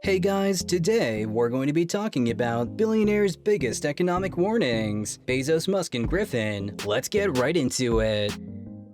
Hey guys, today we're going to be talking about billionaires' biggest economic warnings, Bezos, Musk, and Griffin. Let's get right into it.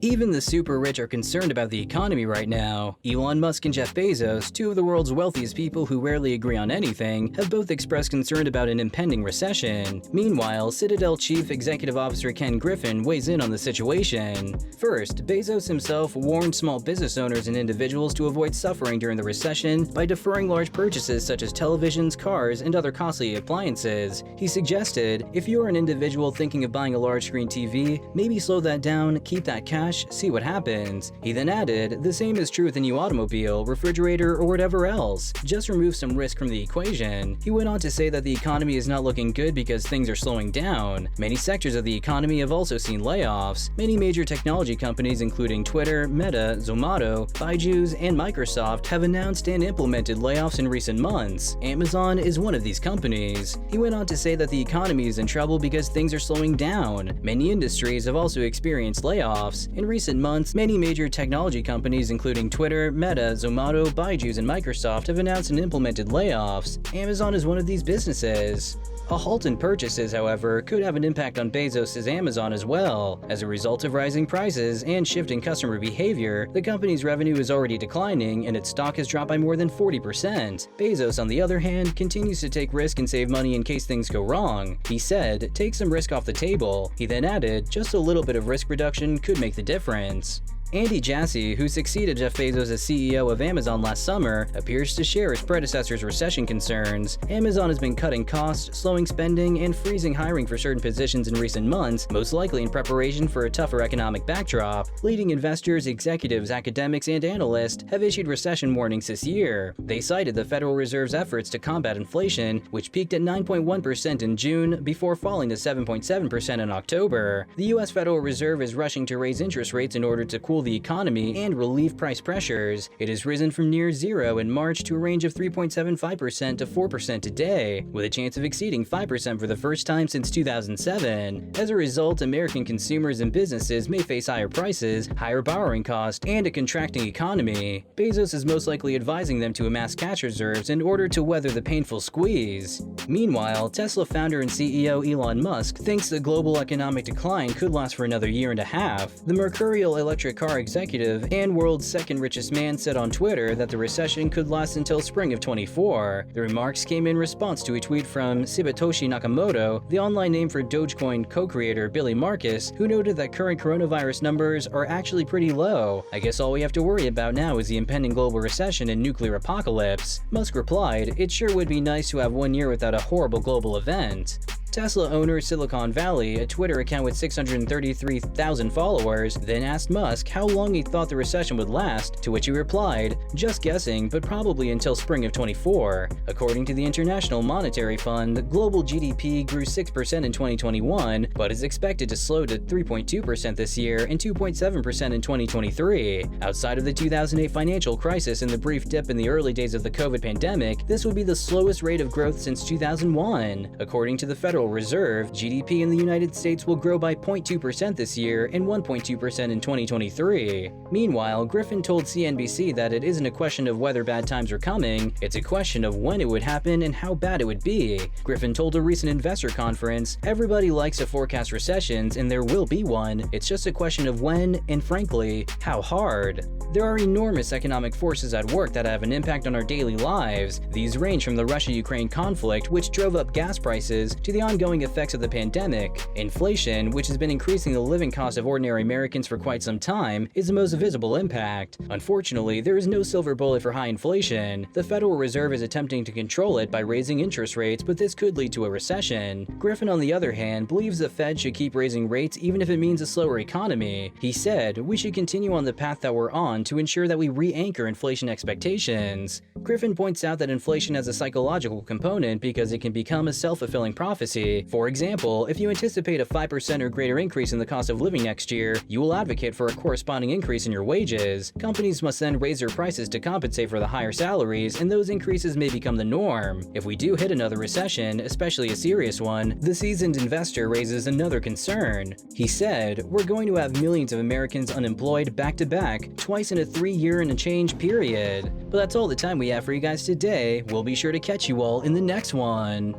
Even the super rich are concerned about the economy right now. Elon Musk and Jeff Bezos, two of the world's wealthiest people who rarely agree on anything, have both expressed concern about an impending recession. Meanwhile, Citadel Chief Executive Officer Ken Griffin weighs in on the situation. First, Bezos himself warned small business owners and individuals to avoid suffering during the recession by deferring large purchases such as televisions, cars, and other costly appliances. He suggested, if you are an individual thinking of buying a large screen TV, maybe slow that down, keep that cash, see what happens. He then added, the same is true with a new automobile, refrigerator, or whatever else. Just remove some risk from the equation. He went on to say that the economy is not looking good because things are slowing down. Many sectors of the economy have also seen layoffs. Many major technology companies including Twitter, Meta, Zomato, Bezos, and Microsoft have announced and implemented layoffs in recent months. Amazon is one of these companies. He went on to say that the economy is in trouble because things are slowing down. Many industries have also experienced layoffs. In recent months, many major technology companies including Twitter, Meta, Zomato, Bezos, and Microsoft have announced and implemented layoffs. Amazon is one of these businesses. A halt in purchases, however, could have an impact on Bezos' Amazon as well. As a result of rising prices and shifting customer behavior, the company's revenue is already declining and its stock has dropped by more than 40%. Bezos, on the other hand, continues to take risk and save money in case things go wrong. He said, take some risk off the table. He then added, just a little bit of risk reduction could make the difference. Andy Jassy, who succeeded Jeff Bezos as CEO of Amazon last summer, appears to share his predecessor's recession concerns. Amazon has been cutting costs, slowing spending, and freezing hiring for certain positions in recent months, most likely in preparation for a tougher economic backdrop. Leading investors, executives, academics, and analysts have issued recession warnings this year. They cited the Federal Reserve's efforts to combat inflation, which peaked at 9.1% in June before falling to 7.7% in October. The U.S. Federal Reserve is rushing to raise interest rates in order to cool the economy and relieve price pressures. It has risen from near zero in March to a range of 3.75% to 4% today, with a chance of exceeding 5% for the first time since 2007. As a result, American consumers and businesses may face higher prices, higher borrowing costs, and a contracting economy. Bezos is most likely advising them to amass cash reserves in order to weather the painful squeeze. Meanwhile, Tesla founder and CEO Elon Musk thinks the global economic decline could last for another year and a half. The mercurial electric car executive and world's second richest man said on Twitter that the recession could last until spring of 24. The remarks came in response to a tweet from Satoshi Nakamoto, the online name for Dogecoin co-creator Billy Marcus, who noted that current coronavirus numbers are actually pretty low. I guess all we have to worry about now is the impending global recession and nuclear apocalypse. Musk replied, it sure would be nice to have 1 year without a horrible global event. Tesla owner Silicon Valley, a Twitter account with 633,000 followers, then asked Musk how long he thought the recession would last, to which he replied, just guessing, but probably until spring of 24. According to the International Monetary Fund, global GDP grew 6% in 2021, but is expected to slow to 3.2% this year and 2.7% in 2023. Outside of the 2008 financial crisis and the brief dip in the early days of the COVID pandemic, this would be the slowest rate of growth since 2001. According to the Federal Reserve, GDP in the United States will grow by 0.2% this year and 1.2% in 2023. Meanwhile, Griffin told CNBC that it isn't a question of whether bad times are coming, it's a question of when it would happen and how bad it would be. Griffin told a recent investor conference, everybody likes to forecast recessions and there will be one, it's just a question of when and frankly, how hard. There are enormous economic forces at work that have an impact on our daily lives. These range from the Russia-Ukraine conflict, which drove up gas prices, to the ongoing effects of the pandemic. Inflation, which has been increasing the living cost of ordinary Americans for quite some time, is the most visible impact. Unfortunately, there is no silver bullet for high inflation. The Federal Reserve is attempting to control it by raising interest rates, but this could lead to a recession. Griffin, on the other hand, believes the Fed should keep raising rates even if it means a slower economy. He said, we should continue on the path that we're on to ensure that we re-anchor inflation expectations. Griffin points out that inflation has a psychological component because it can become a self-fulfilling prophecy. policy. For example, if you anticipate a 5% or greater increase in the cost of living next year, you will advocate for a corresponding increase in your wages. Companies must then raise their prices to compensate for the higher salaries, and those increases may become the norm. If we do hit another recession, especially a serious one, the seasoned investor raises another concern. He said, "We're going to have millions of Americans unemployed back-to-back, twice in a 3-year and a change period." But that's all the time we have for you guys today. We'll be sure to catch you all in the next one.